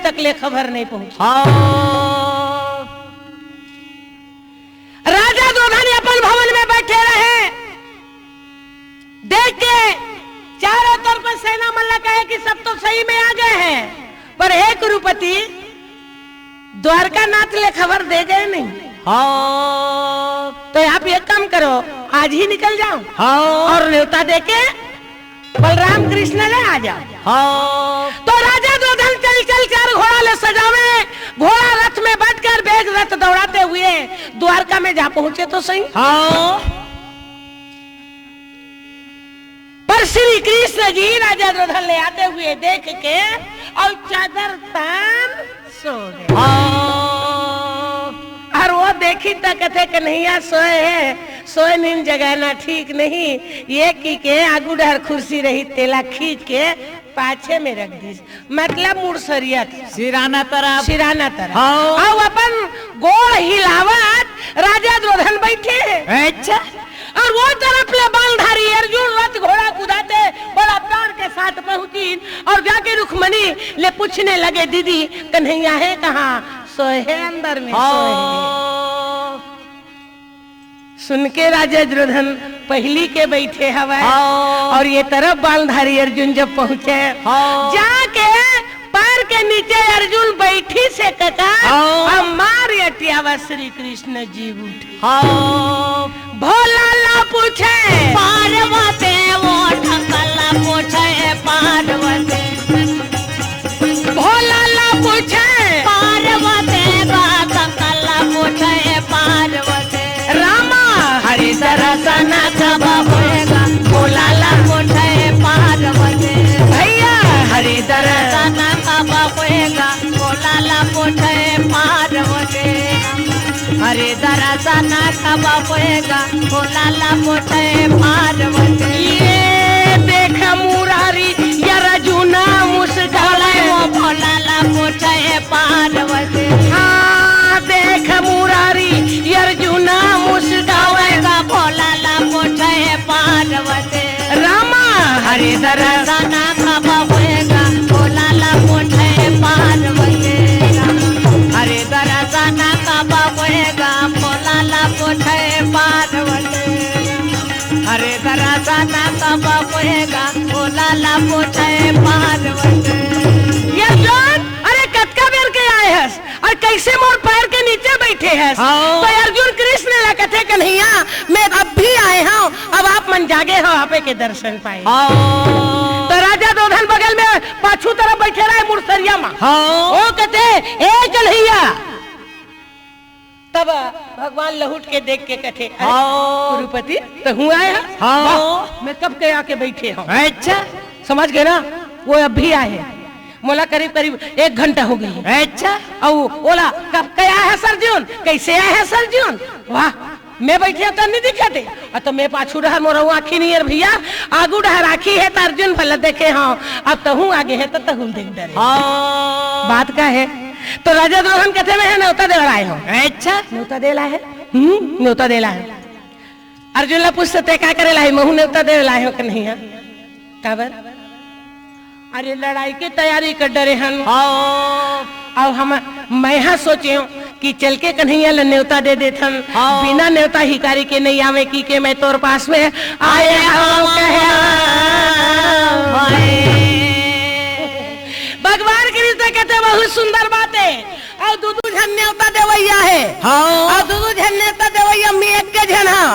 तक ले खबर नहीं पहुंची। राजा दुर्योधन अपन भवन में बैठे रहे, देख के चारों तरफ सेना मल्ला कहे कि सब तो सही में आ गए हैं, पर हे कुरुपति द्वारका नाथ ले खबर दे गए नहीं। तो आप एक काम करो, आज ही निकल जाओ और न्योता देके बलराम कृष्ण ले आ जाओ। तो राजा दुर्योधन चल चल कर घोड़ा ले सजावे, घोड़ा रथ में बैठकर बेग रथ दौड़ाते हुए द्वारका में जा पहुंचे तो सही। पर श्री कृष्ण जी राजा दुर्योधन ले आते हुए देख के और चादर तान सो गए। और वो देखी तो कहते कन्हैया सोए है, सोए नींद जगाना ठीक नहीं, ये की के आगू डर कुर्सी रही तेला खींच के पाछे में रख दी, मतलब मुड़सरिया सिराना तरफ और अपन गोड़ हिलावत राजा दुर्योधन बैठे हैं। अच्छा, और वो तरफ ले बालधारी अर्जुन रथ घोड़ा कुदाते बड़ा प्राण के साथ पहुंची और जाके रुक्मणी ले पूछने लगे दीदी कन्हैया है कहाँ? सोए है अंदर में सोए है। सुन के राजा दुर्योधन पहली के बैठे हवा और ये तरफ बालधारी अर्जुन जब पहुंचे जाके पैर के नीचे अर्जुन बैठी से कका मार अटियावा श्री कृष्ण जी उठे। भोला ला पूछे पार्वती वो ठकला पूछे पार्वती, भोला ला पूछे पार्वती का ठकला पूछे पार्वती, रामा हरि दर्शन कब होएगा भोला ला पूछे पार्वती, भैया हरि दर्शन कब होएगा भोला ला पूछे पार्वती, हरि दर्शन कब होएगा भोला ला पूछे पार्वती। ये देख मुरारी या रजुना मुस्काले भोला ला पूछे पार्वती, हाँ देख मुरारी या रजुना मुस्काले भोला ला पूछे पार्वती, रामा हरि दर्शन कब होएगा भोला ला पूछे पार्वती, हरि दर्शन कब होएगा भोला ला पूछे पार्वती, हरि दर्शन कब होएगा भोला ला पूछे पार्वती। ये अर्जुन अरे कतका बेर के आए हैं और कैसे मोर पैर के नीचे बैठे हैं? तो अर्जुन कृष्ण ने कहते कन्हैया मैं अब भी आए हूँ, अब आप मन जागे हो आपे के दर्शन पाए। तो राजा दुर्योधन बगल में पाछू तरफ बैठे रहे मुड़सरिया में, वो कहते ए कन्हैया। तब भगवान लहुट के देख के कहते कुरुपति तो हुआ है मैं कब के आके बैठे हूँ। अच्छा, समझ गए ना, वो अब भी आए हैं, मोला करीब करीब 1 घंटा हो गई। अच्छा, और बोला कब क्या है सरजून, कैसे आए हैं सरजून? वाह मैं बैठे तो नहीं दिखाते, तो मैं पाछू रहा मोरा आखी नहीं है भैया, आगू डहर आखी है तो अर्जुन भला देखे हाँ, अब तहू आगे है तो तहू देख डरे। बात का है तो राजा दुर्योधन कहते में है न्योता दे आए हो। अच्छा, न्योता देला है, न्योता देला है। अर्जुन ला पूछते क्या करे ला है, महू न्योता दे लाए हो कि नहीं है? काबर अरे लड़ाई की तैयारी कर डरे हन और हम मैं यहाँ सोचे कि चल के कन्हैया ले न्योता दे देथन, बिना न्योता हिकारी के नहीं आवे की के मैं तोर पास में आए भगवान कृष्ण कहते बहुत सुंदर बात है और दूधू झन न्योता देवैया है और दूधू झन न्योता देवैया मैं एक के झन हाँ,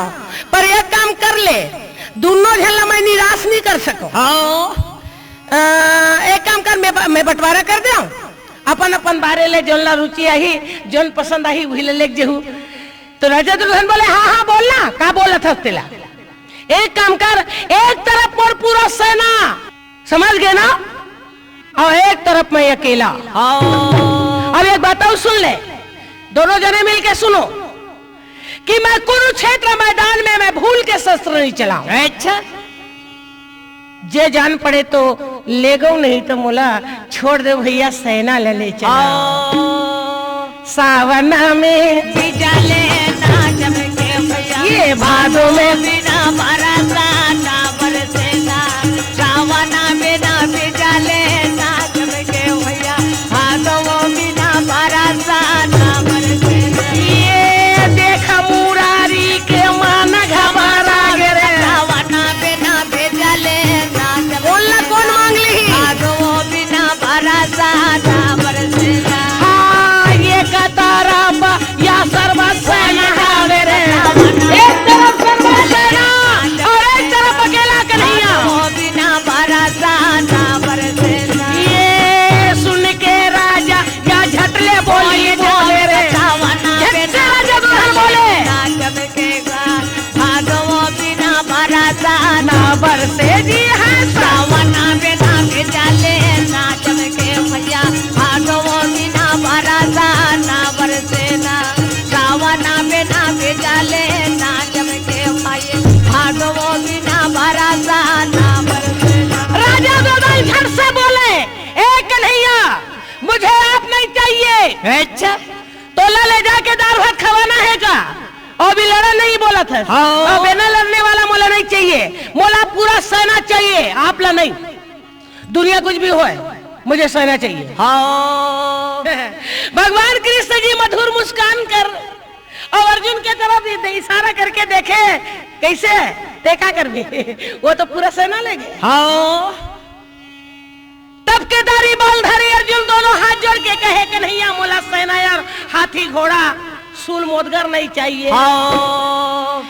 पर एक काम कर ले दोनों झन ला मैं निराश नहीं कर सको। एक काम कर मैं बंटवारा कर दे अपन अपन बारे ले जोन ला रुचि आई जोन पसंद आई वही ले लेके जेहू। तो राजा दुर्योधन बोले हाँ हाँ बोलना का बोला था तेला, एक काम कर एक तरफ पर पूरा सेना समझ गए ना और एक तरफ मैं अकेला। अब एक बात और सुन ले, दोनों जने मिलके सुनो कि मैं कुरुक्षेत्र मैदान में मैं भूल के शस्त्र नहीं चलाऊं। अच्छा, जे जान पड़े तो ले गो नहीं तो मोला छोड़ दे भैया सेना ले चला। सावन में बिजले नाच के भैया, ये भादों में बिना बरसा ना बरसेगा, सावन बिना बिजले नाच के भैया, भादों दुल्हन बोले ना चमकेगा भागवो बिना बरसा ना बरसे जी हाँ सावना बिना बिजाले ना चमके भैया भागवो बिना बरसा ना बरसे ना सावना बिना बिजाले ना चमके भाई भागवो बिना बरसा ना बरसे ना। राजा दोदल झट से बोले ए कन्हैया मुझे आप नहीं चाहिए। अच्छा तोला ले जाके दाल भात खवाना है का और भी लड़ा नहीं बोला था और बिना लड़ने वाला मोला नहीं चाहिए मोला पूरा सेना चाहिए आप ला नहीं दुनिया कुछ भी हो मुझे सेना चाहिए। हाँ भगवान कृष्ण जी मधुर मुस्कान कर और अर्जुन के तरफ इशारा करके देखे कैसे है देखा कर भी वो तो पूरा सेना ले गए। हाँ तब केदारी बालधारी अर्जुन दोनों हाथ जोड़ के कहे कन्हैया मोला सेना यार हाथी घोड़ा सूल मोदगर नहीं चाहिए। हाँ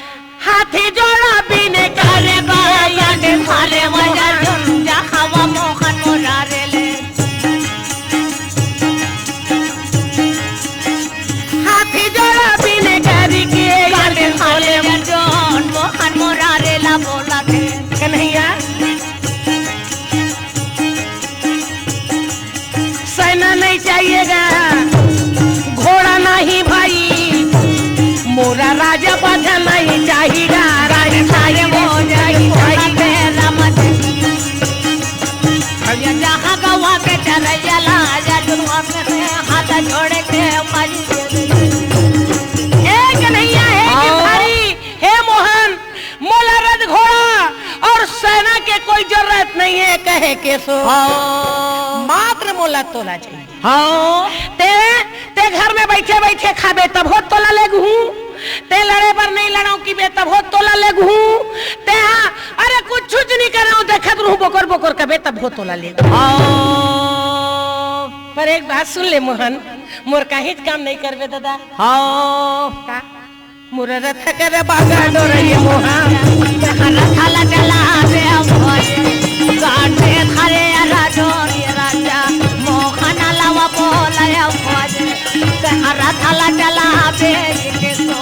हाथी जोड़ा पीने का रे बाया के थाले मजा जा हवा मोहन मोरारे ले हाथी जोड़ा पीने का री के के थाले जन मोहन मोरारे ला बोला थे कन्हैया सेना नहीं चाहिएगा घोड़ा नहीं भाई मोरा राजा बाजा नहीं चाहिएगा राजा थाले वो जाई भाई बेला मत भैया जहां गवा के चरैया ला जा दुआ में हाथ जोड़े के माई हे कन्हैया हे गिरधारी हे मोहन मोला रथ घोड़ा और सेना के कोई जरूरत नहीं है कहे के सो मात्र मोला तोला चाहिए। हाँ ते घर में बैठे बैठे खाबे तब हो तोला ले घूं ते लड़े पर नहीं लड़ाऊं की बे तब हो तोला ले घूं ते हाँ अरे कुछ नहीं कर रहा हूँ देखत रहूं बोकर बोकर कबे तब हो तोला ले पर एक बात सुन ले मोहन मोर काहे काम नहीं करबे दादा हाँ मोर रथ कर बागा डोरये मोहन रथाला चला रे भोज गाते खरे राजो राजा मोहन लावा बोलाया भोज रथाला चला बे के सो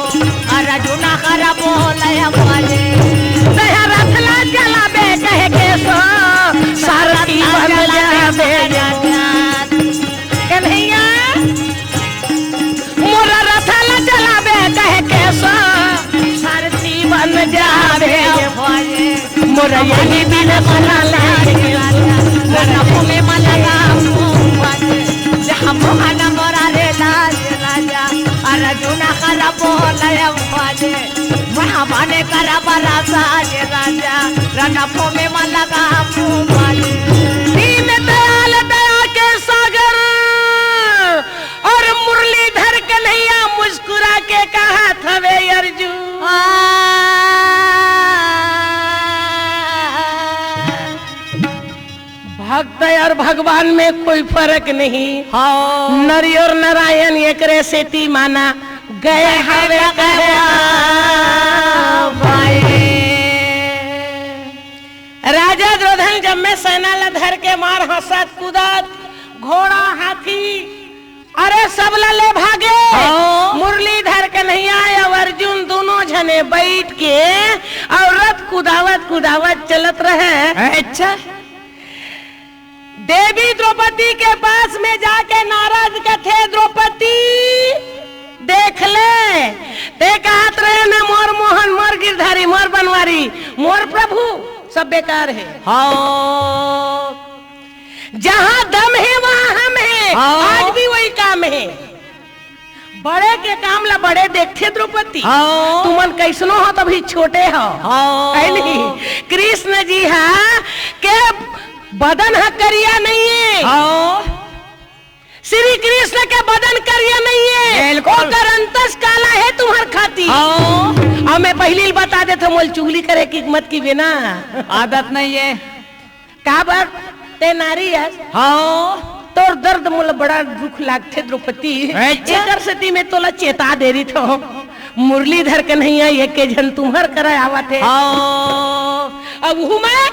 अर्जुना खरा बोलाया भोज रथला चला बे कहे के सो सारथी बन जाबे कन्हैया मोरा रथला चला बे कहे के सो सारथी बन जाबे मोरा यही दिल बना ले में मलगा जहाँ मोहन मोरा रे लाज राजा अर्जुना खरा बोलाया भोज वहाँ बने करा बरा साज राजा रणफो में मलगा दीन दयाल दया के सागर और मुरलीधर कन्हैया मुस्कुरा के कहा था वे अर्जुन भक्त और भगवान में कोई फर्क नहीं नरी और नारायण एक रेसेती माना गए हवे राजा द्रोधन जब मैं सेना ला धर के मार हंसत कूदत घोड़ा हाथी अरे सब ला ले भागे मुरलीधर कन्हैया और अर्जुन दोनों जने बैठ के और रथ कुदावत कुदावत चलत रहे। अच्छा देवी द्रौपदी के पास में जाके नाराज कथे द्रौपदी देख ले ते कहत रहे न मोर मोहन मोर गिरधारी मोर बनवारी मोर प्रभु सब बेकार है। जहाँ दम है वहाँ हम है आज भी वही काम है बड़े के काम ला बड़े देखते द्रौपदी तुमन कैसनो हो तभी छोटे हो नहीं कृष्ण जी हाँ के बदन है करिया नहीं है श्री कृष्ण के बदन करिया नहीं है ओकर अंतस काला है तुम्हार खाती और मैं पहले बता देता मोल चुगली करे की मत की बिना आदत नहीं है का बात ते नारी है तोर दर्द मोल बड़ा दुख लागते द्रौपदी एकर सती में तोला चेता दे रही थो मुरलीधर कन्हैया ये के जन तुम्हार करे आवा थे अब हूँ मैं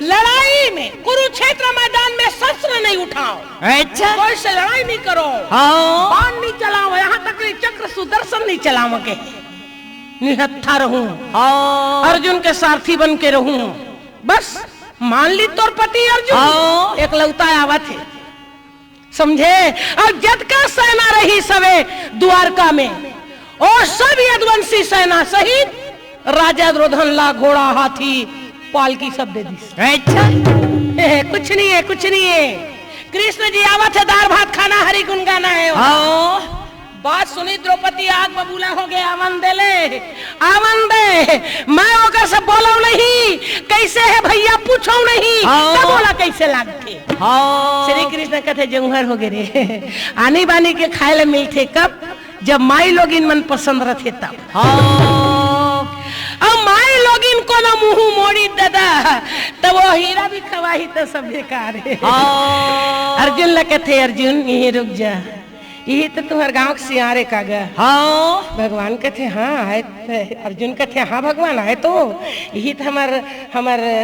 लड़ाई में कुरुक्षेत्र मैदान में शस्त्र नहीं उठाओ, अच्छा कोई से लड़ाई नहीं करो, हाँ बाण नहीं चलाओ, यहाँ तक कि चक्र सुदर्शन नहीं चलाओ के, निहत्था रहूं, हाँ अर्जुन के सारथी बन के रहूं। बस मान ली तोर पति अर्जुन हाँ। एक लौता आवत है, समझे। और जद का सेना रही सवे द्वारका में, और सब यदुवंशी सेना सहित राजा द्रोधन ला घोड़ा हाथी पालकी सब दे दी। अच्छा कुछ नहीं है, कुछ नहीं है। कृष्ण जी आवत है, दाल भात खाना, हरि गुण गाना है। हाँ बात सुनी द्रौपदी आग बबूला हो गए, आवन दे ले, आवन दे। मैं होकर सब बोला नहीं, कैसे है भैया पूछो नहीं, हाँ। तब बोला कैसे लागते। हाँ श्री कृष्ण कहते जौहर हो गए रे, आनी बानी के खाए ले मिलते कब, जब माई लोग इन मन पसंद रहते तब। हाँ अब माई लोग इनको ना मुंह मोड़ी दादा, तब वो हीरा भी खवाही तो सब बेकार है। हाँ अर्जुन लगे थे, अर्जुन यही रुक जा, यही तो तुम्हारे गांव के सियारे का गा। हाँ भगवान कहते हाँ आए, अर्जुन कहते हाँ भगवान आए तो यही तो हमार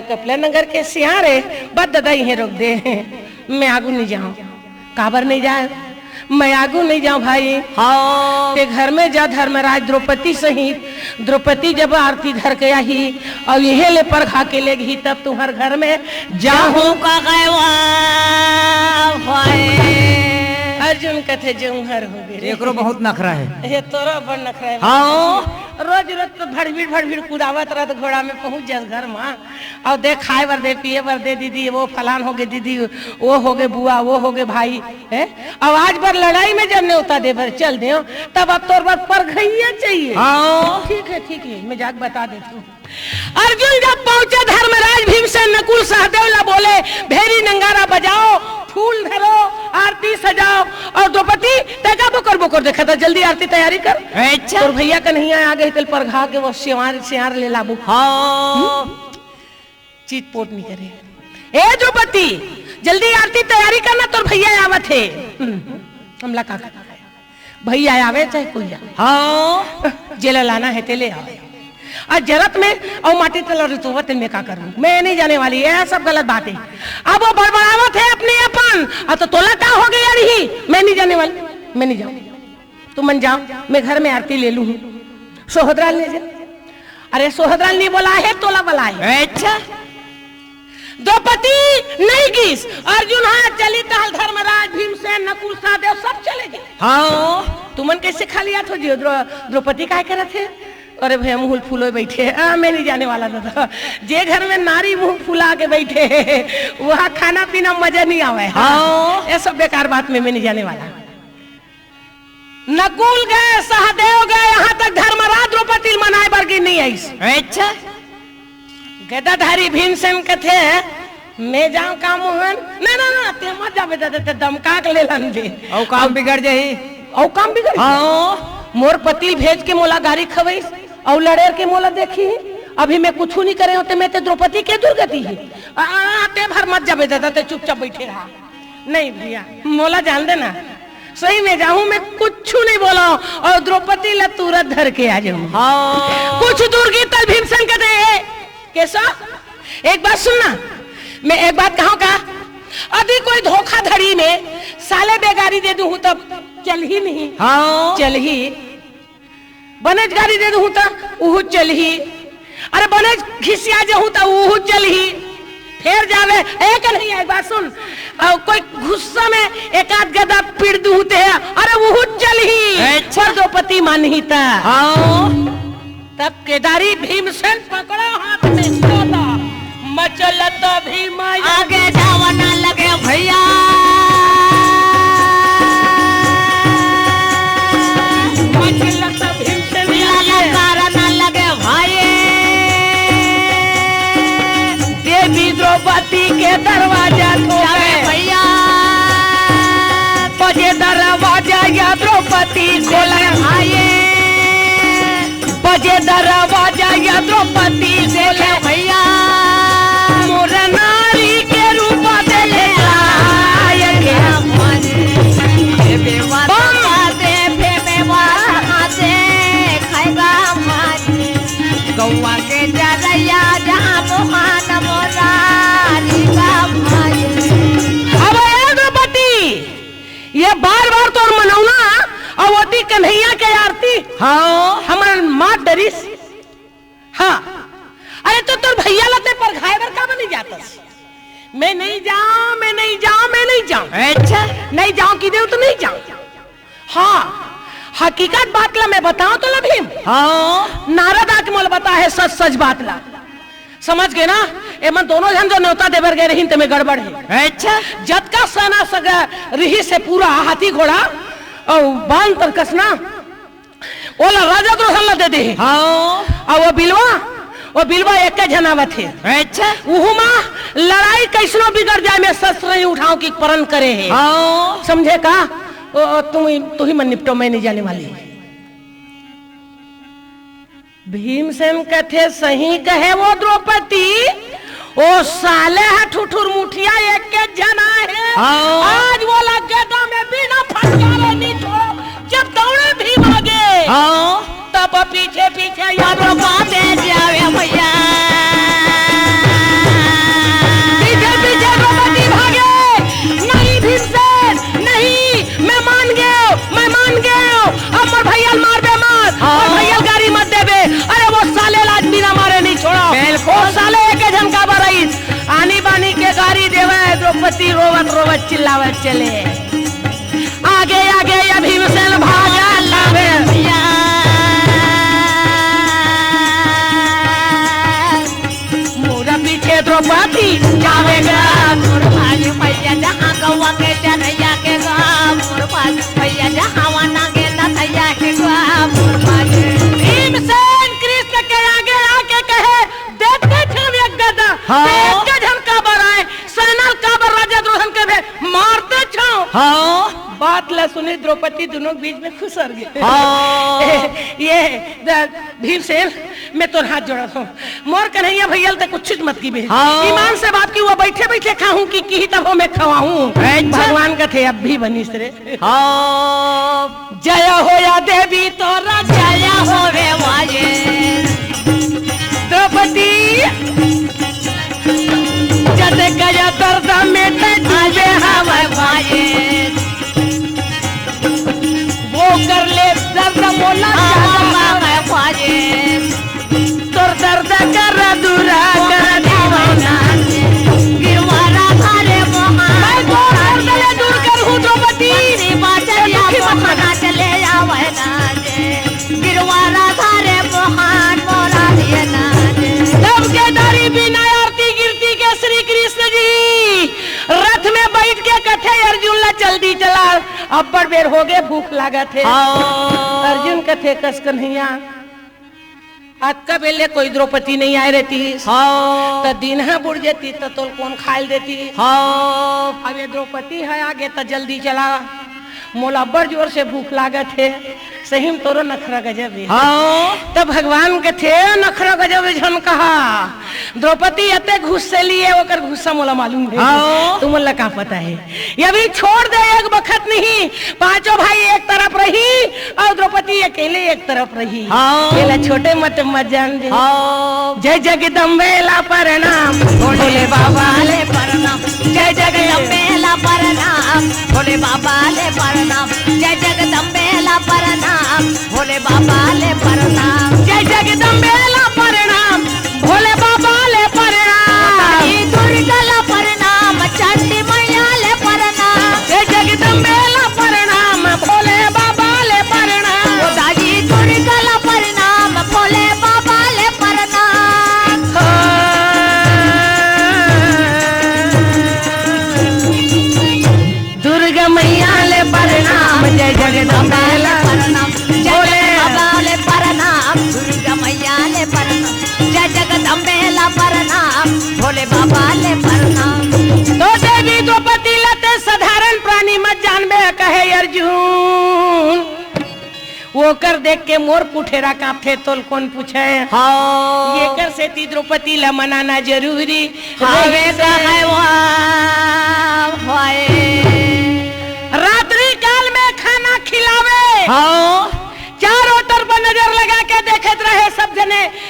कपिला नगर के सियारे, बस दादा यही रोक दे, मैं आगू नहीं जाऊं। काबर नहीं जाए, मैं आगू नहीं जाऊं भाई। हाँ ते घर में जा, धर्मराज द्रौपदी सहित, द्रौपदी जब आरती धर के आई और यही ले पर खा के ले गई, तब तुम्हारे घर में जाहूं का अर्जुन कहते जौहर हो गए। एकरो बहुत नखरा है, ये तोरा बड़ नखरा है। हाँ रोज रोज तो भड़भीड़ कुदावत रहत, घोड़ा में पहुंच जास घर माँ, और दे खाए बर दे, पिए बर दे, दीदी वो फलान हो गए, दीदी वो हो गए, बुआ वो हो गए, भाई है। अब आज बर लड़ाई में जब न्योता दे भर चल दे, तब अब तोर बात पर घइया चाहिए। हाँ ठीक है मैं जाके बता देती हूँ। अर्जुन जब पहुंचे, धर्मराज भीमसेन नकुल सहदेव ला बोले भेरी नंगारा बजाओ, फूल धरो, आरती सजाओ। और द्रौपदी तैका बोकर देखा था, जल्दी आरती तैयारी कर। अच्छा और भैया कन्हैया आ गए तल पर घा के वो सियार ले लाबू। हाँ चीट पोट नहीं करे। ए द्रौपदी जल्दी आरती तैयारी करना, तो भैया आवत है। हमला का भैया आवे चाहे कोई आवे, हाँ जेल लाना है तेले आवे। और जरत में और माटी तल ऋतुवत में का करूं, मैं नहीं जाने वाली, ये सब गलत बात है। अब वो बड़बड़ावत है अपने अपन, तो तोला का हो गया रही, मैं नहीं जाने वाली, मैं नहीं जाऊं, तुम मन जाओ, मैं घर में आरती ले लूं। सोहदराल ले जा, अरे सोहदराल नहीं बोला है, तोला बोला है। अच्छा द्रौपदी नहीं गिस, अर्जुन हाँ चली तहल, धर्मराज भीमसेन नकुल सहदेव सब चले गए। हाँ तुमन कैसे खा लिया तो द्रौपदी काय करे थे, अरे भैया मुंह फूलो बैठे, मैं नहीं जाने वाला दादा। जे घर में नारी मुंह फुला के बैठे वहाँ खाना पीना मजा नहीं आवे। हाँ ये सब बेकार बात में मैं नहीं जाने वाला। नकुल गए, सहदेव गए, यहाँ तक धर्मराज द्रौपदी मनाए बरगी नहीं आई। अच्छा गदाधारी भीमसेन के थे, मैं जाऊं का मोहन, ना ते मत जावे दादा, ते दमका के ले लन दे, और काम बिगड़ जाही, और काम बिगड़। हाँ मोर पति भेज के मोला गाड़ी खवई और लड़ेर के मोला देखी, अभी मैं कुछ नहीं करे होते, मैं ते द्रौपदी के दुर्गति है। ते भर मत जावे दादा, ते चुपचाप बैठे रहा। नहीं भैया मोला जान देना, सही में जाऊं, मैं कुछ नहीं बोला और द्रौपदी ला तुरंत धर के आ जाऊं। हाँ कुछ दूर की तल भीमसेन कहते कैसा, एक बात सुनना, मैं एक बात कहूं का, अभी कोई धोखाधड़ी में साले बेगारी दे दूं तब चल ही नहीं। हाँ चल ही, बनेज गाड़ी दे दूं तब वो चल ही, अरे बनेज घिसिया जाऊं तब वो चल ही, फिर जावे एक नहीं। एक बात सुन, कोई गुस्सा में एक आध गदा पीड़ दूं ते, अरे वो चल ही, पर द्रौपदी मान ही था। हाँ तब केदारी भीमसेन पकड़ा हाथ में सोता, मचलत भीम आगे जावा ना लगे भैया, मचलत भीमसेन ललकारा ना लगे भाई, देवी द्रौपदी के दरवाजा खोले भैया, बजे दरवाजा या द्रौपदी खोले भाई, बजे दरवाजा या द्रौपदी खोले भैया, मोर नारी के रूप दे ले आए गे। गौवा के जरैया जहाँ मोहन मोरा अब ये द्रौपदी ये बार बार तो मनौना और वोटी कन्हैया के आरती हाँ हमार माँ डरिस। हाँ अरे तो तोर भैया लते पर घायवर का बनी जाता। मैं नहीं जाऊं, मैं नहीं जाऊं, मैं नहीं जाऊं। अच्छा नहीं जाऊं की दे तो नहीं जाऊं। हाँ हकीकत बात ला मैं बताऊं तो लभीम। हाँ नारद आके मोल बता है सच सच बात ला। समझ गए ना एमन दोनों जन जो न्योता देवर गए रही ते में गड़बड़ है। अच्छा जत का सेना सगा रही से पूरा हाथी घोड़ा और बांध तर कसना ओला राजा द्रोहन ला दे दे। हाँ और वो बिलवा एक जनावत है। अच्छा उहुमा लड़ाई कैसनो बिगड़ जाए मैं शस्त्र नहीं उठाऊं कि परण करे है। हाँ समझे का तू ही मन निपटो मैं नहीं जाने वाली। भीमसेन कथे सही कहे वो द्रौपदी ओ साले है ठुठुर मुठिया एक के जना है। आज वो गदा में बिना फटकारे नहीं छोड़ो। जब दौड़े भीम आगे तब पीछे पीछे यादों बाते जावे भैया। पीछे पीछे द्रौपदी भागे। नहीं भीमसेन नहीं मैं मान गया अब मोर भैया मार दे मत और भैया गाड़ी मत देबे। अरे वो साले लाज बिना मारे नहीं छोड़ो। वो साले एक झनका बरईस आनी बानी के गाड़ी देवे। द्रौपदी रोवत रोवत चिल्लावत चले आगे आगे या भीमसेन भागा लावे। मोरा पीछे द्रौपदी जावेगा। भाई भैया जहाँ गवा के चरैया के गाँव भैया जहाँ वाना के नथैया के गाँव। भीमसेन कृष्ण के आगे आके कहे देखते थे एक गदा देख के झनका बराए सेना का बर राजा द्रोहन के भे मारते छो। हाँ बात ला सुनी द्रौपदी दोनों बीच में खुसर गए। हाँ ये भीमसेन मैं तो हाथ जोड़ा हूँ मोर कन्हैया भैया तक कुछ मत की बे। ईमान से बात की वो बैठे बैठे खाऊं की तब मैं खवाऊं। भगवान का थे अब भी बनीस रे। हाँ जय हो या देवी तोरा जय हो रे वाये द्रौपदी जद गया दर्द में तुझे हवा वाये वो कर ले दर्द मोला वाये तोर दर्द कर दूरा कर दीवाना गिरवारा थारे मोहा मैं तो दर्द ले दूर कर हूँ द्रौपदी। चले आवे नाजे गिरवारा थारे मोहान मोरा दिए नाजे। तब के दारी बिना आरती गिरती के श्री कृष्ण जी रथ में बैठ के कथे अर्जुन ला जल्दी चला अब बड़ बेर हो गए भूख लागत है। अर्जुन कथे कस कन्हैया अक्का बेले कोई द्रौपदी नहीं आए रहती। तो दिन है बुढ़ जाती तो तोल कौन खाल देती। अब ये द्रौपदी है आगे तो जल्दी चला मोला बड़ जोर से भूख लागत है। सही में तोरो नखरा गजब है। तब भगवान के थे नखरा गजब झन कहा द्रौपदी अते घुस से लिए ओकर गुस्सा मोला मालूम है। तुम मोला का पता है ये भी छोड़ दे एक बखत नहीं पांचों भाई एक तरफ रही और द्रौपदी अकेले एक तरफ रही। केला छोटे मत मत जान दे। जय जगदम्बे ला प्रणाम भोले बाबा ले प्रणाम जय जगदम्बे ला प्रणाम भोले बाबा ले प्रणाम जय जगदम्बे ला प्रणाम भोले बाबा ले प्रणाम जय जगदम्बे ला प्रणाम भोले बाबा ले प्रणाम दुर्गा ला प्रणाम चंडी मैया ले प्रणाम जय जगदम्बे ला प्रणाम भोले बाबा ले प्रणाम दादी दुर्गा ला प्रणाम भोले बाबा ले प्रणाम। दुर्गा मैया ले प्रणाम जय जगदम्बे ला प्रणाम जय बाबा ले प्रणाम दुर्गा मैया ले प्रणाम जय जगदम्बे ला प्रणाम भोले बाबा ले प्रणाम। तो देवी द्रौपदी लते साधारण प्राणी मत जानबे कहे अर्जुन वो कर देख के मोर पुठेरा कांपथे तोल कौन पूछे। ये कर से ती द्रौपदी ला मनाना जरूरी हवे का है रात्रि काल में खाना खिलावे। चारों तरफ नजर लगा के देखते रहे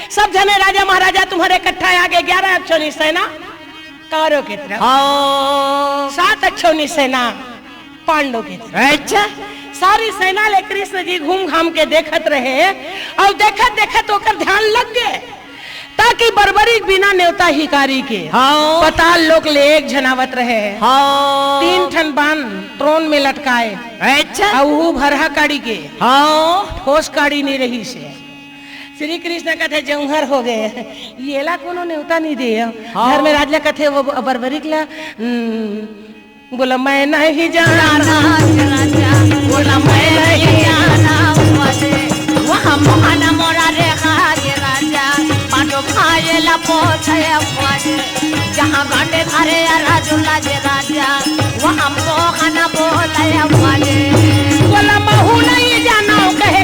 सब जने राजा महाराजा तुम्हारे इकट्ठा आगे 11 अक्षरी सेना कौरव की तरफ, हाँ 7 अक्षौनी सेना पांडव की तरफ। अच्छा सारी सेना ले कृष्ण जी घूम घाम के देखत रहे और देखत देखत ओकर ध्यान लग गए ताकि बर्बरी बिना न्योता हिकारी के हाँ पताल लोक ले एक झनावत रहे। हाँ 3 ठन बाण ट्रोन में लटकाए अच्छा और वो भरहा काड़ी के हाँ ठोस काड़ी नहीं रही से श्री कृष्ण कथे जौहर हो गए येला कोनो न्योता नहीं दे हाँ। घर में राजा कथे वो बर्बरी ला बोला मैं नहीं जाना राजा बोला मैं नहीं जाना वहाँ मोहना मोरा रेखा ये राजा पांडव खाए ला पोछे जहाँ घंटे थारे राजुला जे राजा वहाँ मोहना बोले बोला महू नहीं जाना कहे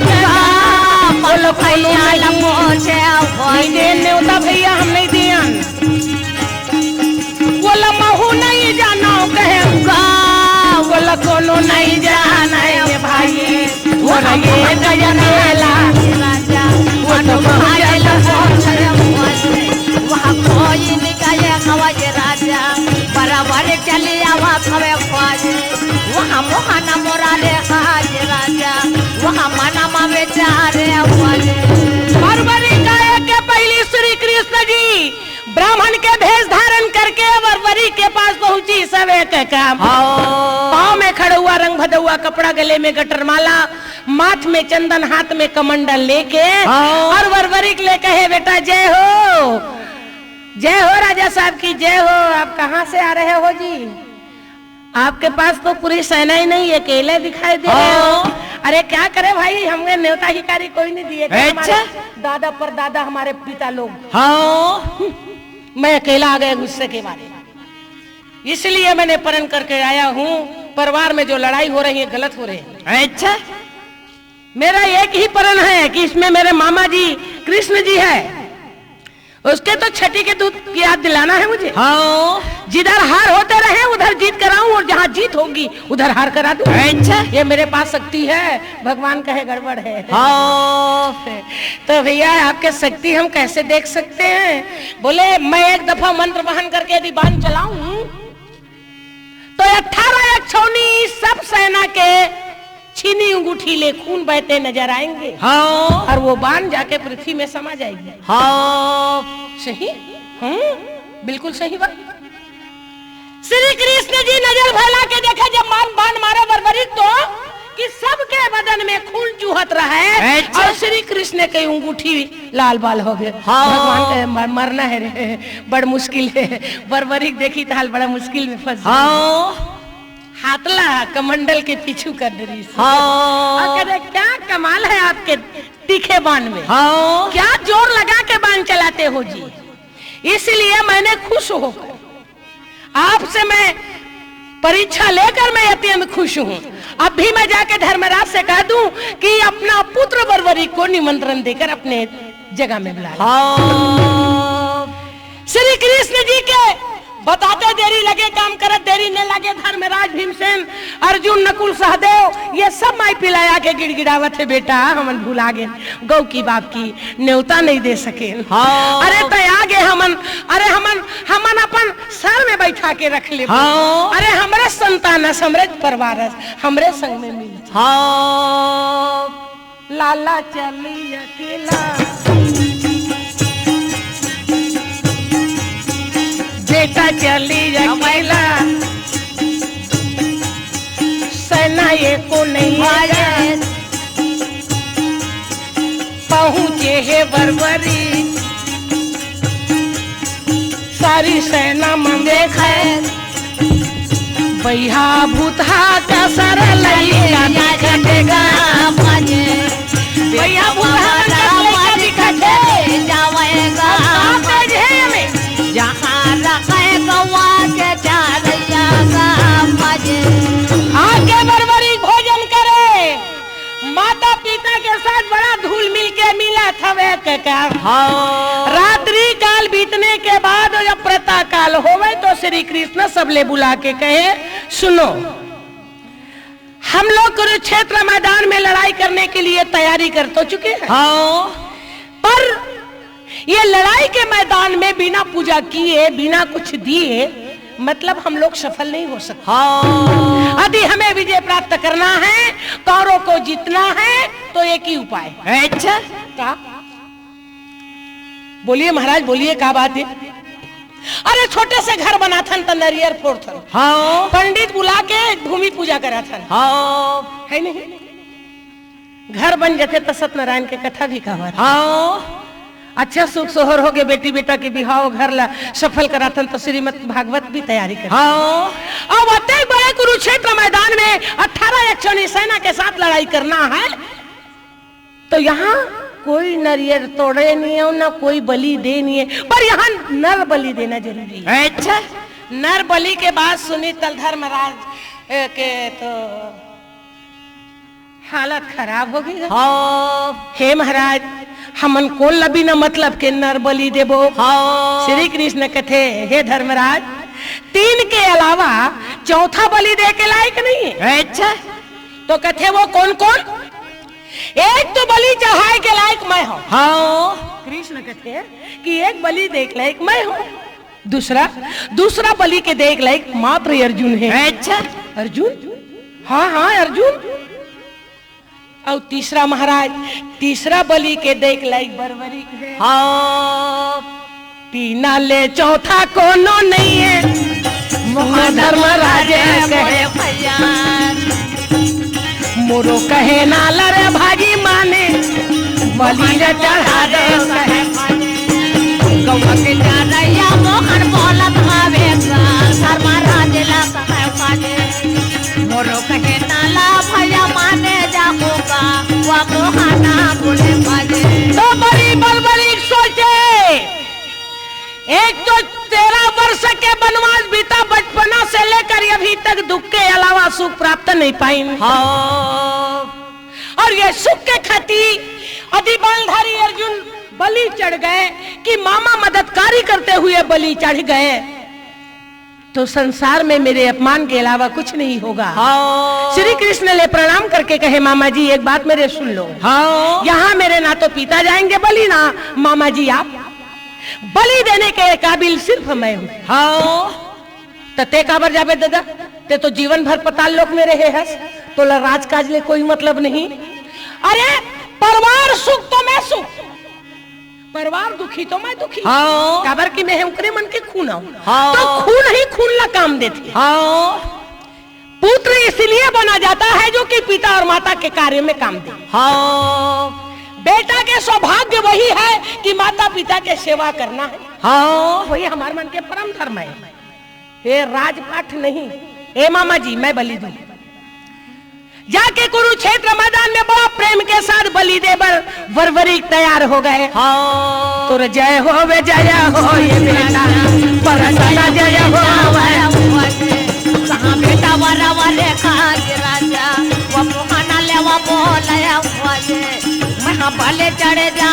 बोलो भैया ला पोछे नहीं दे न्योता भैया हम नहीं दिया बोला महू नहीं जाना कहे बोला कोनो नहीं जाना है भाई बोला ये गजनेला राजा वो तो खाए ला पोछे वहाँ कोई निकाले खवाए राजा बराबर चले आवा खवे ख्वाजे वहाँ मोहना मोरा रे खाए राजा वहाँ मना मावे चारे ख्वाजे बर्बरी गाय के पहली श्री कृष्ण जी ब्राह्मण के भेष धारण करके बर्बरी के पास पहुंची सवे के काम पाँव में खड़ा हुआ रंग भदुआ कपड़ा गले में गटरमाला माथ में चंदन हाथ में कमंडल लेके और बर्बरी ले कहे बेटा जय हो राजा साहब की जय हो। आप कहाँ से आ रहे हो जी? आपके पास तो पूरी सेना ही नहीं अकेले दिखाई दे रहे हो। अरे क्या करे भाई हमने न्योता हिकारी कोई नहीं दिए अच्छा दादा पर दादा हमारे पिता लोग हाँ मैं अकेला आ गया गुस्से के मारे इसलिए मैंने परण करके आया हूँ। परिवार में जो लड़ाई हो रही है गलत हो रही है। अच्छा मेरा एक ही परण है कि इसमें मेरे मामा जी कृष्ण जी है उसके तो छठी के दूध की याद दिलाना है मुझे। हाँ जिधर हार होते रहे उधर जीत कराऊं और जहाँ जीत होगी उधर हार करा दूं। अच्छा ये मेरे पास शक्ति है भगवान कहे गड़बड़ है। हाँ तो भैया आपके शक्ति हम कैसे देख सकते हैं? बोले मैं एक दफा मंत्र वहन करके यदि बाण चलाऊं तो 18 अक्षौनी सब सेना के छीनी अंगूठी ले खून बहते नजर आएंगे। हाँ और वो बाण जाके पृथ्वी में समा जाएगी। हाँ सही बिल्कुल सही बात। श्री कृष्ण जी नजर फैला के देखा जब बाण मारा बर्बरी तो कि सबके बदन में खून चूहत रहा है और श्री कृष्ण की अंगूठी लाल बाल हो गए। हाँ। भगवान के मरना है रे बड़ मुश्किल है। बर्बरी देखी तो हाल बड़ा मुश्किल में फंस हाँ हाथला कमंडल के पीछू कर दरी। हाँ क्या कमाल है आपके तीखे बाण में। हाँ क्या जोर लगा के बाण चलाते हो जी। इसलिए मैंने खुश होकर आपसे मैं परीक्षा लेकर मैं अत्यंत खुश हूँ। अब भी मैं जाके धर्मराज से कह दूं कि अपना पुत्र बर्बरी को निमंत्रण देकर अपने जगह में बुला। हाँ श्री कृष्ण जी के बताते देरी लगे काम करत देरी न लगे। धर्मराज भीमसेन अर्जुन नकुल सहदेव ये सब माई पिलाया के गिड़गिड़ावत है बेटा हमन भुला गए गौ की बाप की न्योता नहीं दे सके। हाँ। अरे तो आगे हमन अरे हमन अपन सर में बैठा के रख ले। हाँ। अरे हमरे संतान समृद्ध परिवार हमरे संग में मिल। हाँ लाला चली अकेला बेटा चली अकेला सेना ये को नहीं आया पहुँचे है बर्बरी सारी सेना मन देखे भैया भूतहा का सर लैया दिखेगा भैया भूतहा का दिखेगा जावेगा जहाँ रखे गवा के चारैया का मजे आके बर्बरी भोजन करे माता पिता के साथ बड़ा धूल मिल के मिला था वे का। हाँ रात्रि काल बीतने के बाद जब प्रातः काल होवे तो श्री कृष्ण सबले बुला के कहे सुनो हम लोग कुरुक्षेत्र मैदान में लड़ाई करने के लिए तैयारी कर तो चुके हैं। हाँ पर ये लड़ाई के मैदान में बिना पूजा किए, बिना कुछ दिए, मतलब हम लोग सफल नहीं हो सकते। हाँ। यदि हमें विजय प्राप्त करना है, कौरवों को जीतना है, तो एक ही उपाय है। अच्छा, क्या बोलिए महाराज, बोलिए क्या बात है? अरे छोटे से घर बना था तो नरियर फोड़ था, हाँ। पंडित बुला के भूमि पूजा करा था, हाँ। है नहीं? घर बन जाते तो सत्यनारायण के कथा भी कहा। हाँ। अच्छा सुख सोहर हो गए, बेटी बेटा के बिहाव घर ला सफल करा था तो श्रीमद भागवत भी तैयारी कर। हाँ। अब अत्यंत बड़े कुरुक्षेत्र मैदान में 18 यक्षिणी सेना के साथ लड़ाई करना है, तो यहाँ कोई नरियर तोड़े नहीं है, ना कोई बलि दे नहीं है, पर यहाँ नर बलि देना जरूरी है। अच्छा, नर बलि के बाद सुनी तलधर महाराज के तो हालत खराब हो गई। हाँ। हे महाराज, हमन को लबी न मतलब के नर बलि देबो। हाँ। श्री कृष्ण कथे, हे धर्मराज, 3 के अलावा चौथा बलि दे के लायक नहीं है। अच्छा, तो कथे वो कौन कौन? एक तो बलि चढ़ाए के लायक मैं हूँ। हाँ। कृष्ण कहते कि एक बलि देख लायक मैं हूँ, दूसरा बलि के देख लायक मात्र अर्जुन है। अच्छा, अर्जुन? हाँ हाँ अर्जुन। और तीसरा महाराज, तीसरा बलि के देख लायक बरबरी है। हाँ। तीना ले चौथा कोनो नहीं है, धर्मराज कहे भैया, मोरो कहे ना लरे भागी माने, बलि रे चढ़ा दे कहे। गौवा के चढ़ैया मोहन बोलत हवे, धर्मराज ला कहे पाजे, मोरो कहे नाला भैया माने जाको का, वा मोहना बोले पाजे। तो बड़ी बलबली सोचे, एक तो 13 वर्ष के वनवास बीता, बचपना से लेकर अभी तक दुख के अलावा सुख प्राप्त नहीं पाई। हाँ। और ये सुख के खातिर अति बलधारी अर्जुन बलि चढ़ गए कि मामा मददकारी करते हुए बलि चढ़ गए, तो संसार में मेरे अपमान के अलावा कुछ नहीं होगा। हाँ। श्री कृष्ण ने प्रणाम करके कहे, मामा जी एक बात मेरे सुन लो। हाँ। यहाँ मेरे ना तो पिता जाएंगे बलि, ना मामा जी आप। बलि देने के काबिल सिर्फ मैं हूँ। हाँ। ते काबर जाबे दादा, ते तो जीवन भर पताल लोक में रहे हस, तो राजकाज ले कोई मतलब नहीं। अरे परिवार सुख तो मैं सुख, परिवार दुखी तो मैं दुखी। हाँ। काबर की मैं उनके मन के खून हूँ। हाँ। तो खून ही खून ला काम देती। हाँ। पुत्र इसलिए बना जाता है जो कि पिता और माता के कार्य में काम दे। हाँ। बेटा के सौभाग्य वही है कि माता पिता के सेवा करना है। हाँ। वही हमारे मन के परम धर्म है, ये राजपाठ नहीं। ए मामा जी मैं बलि दूं। जाके कुरुक्षेत्र मैदान में बड़ा प्रेम के साथ बलि दे बरबरी तैयार हो गए। हाँ। तो जय हो वे जय हो ये बेटा, पर जय हो कहाँ बेटा वाला वाले खाज राजा, वो मोहना ले वो बोलया वाले, मैं भले चढ़े जा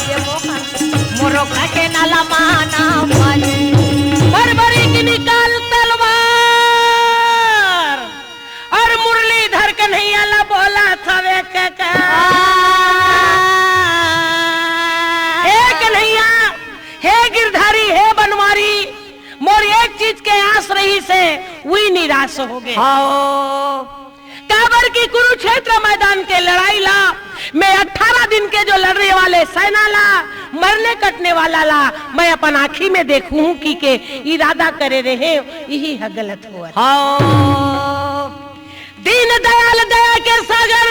ये मोहन, मोरो कहे नाला माना वाले। बरबरी की निकाल तलवार, और मुरलीधर कन्हैया ला बोला था वे काका, हे कन्हैया, हे गिरधारी, हे बनवारी, मोर एक चीज के आस रही से वही निराश हो गए। काबर की कुरुक्षेत्र मैदान के लड़ाई ला मैं 18 दिन के जो लड़ने वाले सेना ला, मरने कटने वाला ला, मैं अपन आँखी में देखूं कि के इरादा करे रहे, यही है गलत हुआ। दीन दयाल दया के सागर